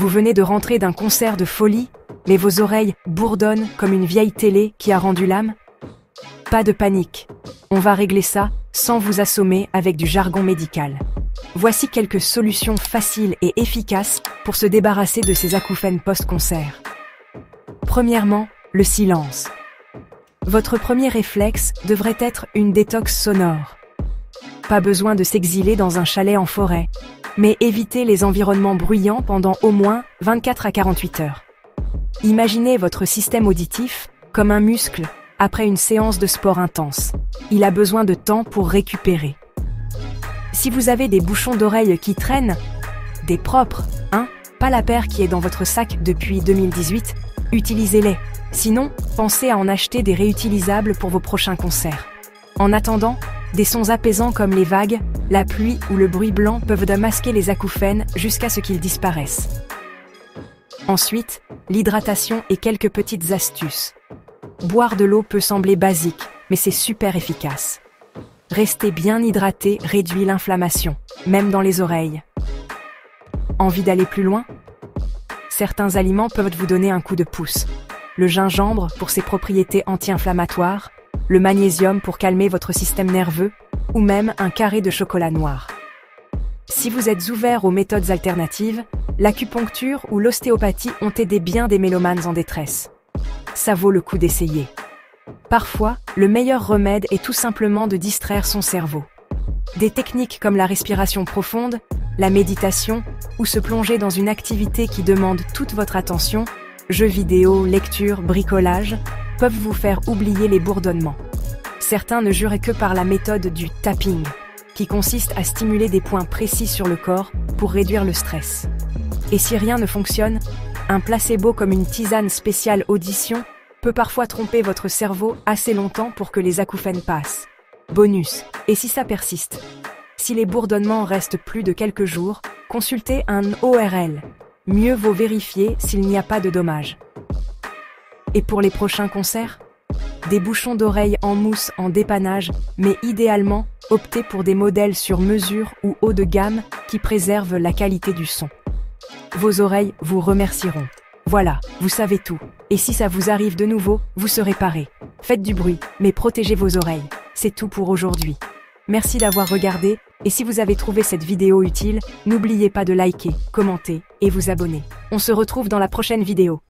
Vous venez de rentrer d'un concert de folie, mais vos oreilles bourdonnent comme une vieille télé qui a rendu l'âme? Pas de panique. On va régler ça sans vous assommer avec du jargon médical. Voici quelques solutions faciles et efficaces pour se débarrasser de ces acouphènes post-concert. Premièrement, le silence. Votre premier réflexe devrait être une détox sonore. Pas besoin de s'exiler dans un chalet en forêt, mais évitez les environnements bruyants pendant au moins 24 à 48 heures. Imaginez votre système auditif comme un muscle après une séance de sport intense. Il a besoin de temps pour récupérer. Si vous avez des bouchons d'oreilles qui traînent, des propres, pas la paire qui est dans votre sac depuis 2018, utilisez-les. Sinon, pensez à en acheter des réutilisables pour vos prochains concerts. En attendant, des sons apaisants comme les vagues, la pluie ou le bruit blanc peuvent masquer les acouphènes jusqu'à ce qu'ils disparaissent. Ensuite, l'hydratation et quelques petites astuces. Boire de l'eau peut sembler basique, mais c'est super efficace. Rester bien hydraté réduit l'inflammation, même dans les oreilles. Envie d'aller plus loin? Certains aliments peuvent vous donner un coup de pouce. Le gingembre pour ses propriétés anti-inflammatoires, le magnésium pour calmer votre système nerveux, ou même un carré de chocolat noir. Si vous êtes ouvert aux méthodes alternatives, l'acupuncture ou l'ostéopathie ont aidé bien des mélomanes en détresse. Ça vaut le coup d'essayer. Parfois, le meilleur remède est tout simplement de distraire son cerveau. Des techniques comme la respiration profonde, la méditation ou se plonger dans une activité qui demande toute votre attention, jeux vidéo, lecture, bricolage, peuvent vous faire oublier les bourdonnements. Certains ne jurent que par la méthode du tapping, qui consiste à stimuler des points précis sur le corps pour réduire le stress. Et si rien ne fonctionne, un placebo comme une tisane spéciale audition peut parfois tromper votre cerveau assez longtemps pour que les acouphènes passent. Bonus, et si ça persiste? Si les bourdonnements restent plus de quelques jours, consultez un ORL. Mieux vaut vérifier s'il n'y a pas de dommages. Et pour les prochains concerts? Des bouchons d'oreilles en mousse en dépannage, mais idéalement, optez pour des modèles sur mesure ou haut de gamme qui préservent la qualité du son. Vos oreilles vous remercieront. Voilà, vous savez tout. Et si ça vous arrive de nouveau, vous serez paré. Faites du bruit, mais protégez vos oreilles. C'est tout pour aujourd'hui. Merci d'avoir regardé, et si vous avez trouvé cette vidéo utile, n'oubliez pas de liker, commenter et vous abonner. On se retrouve dans la prochaine vidéo.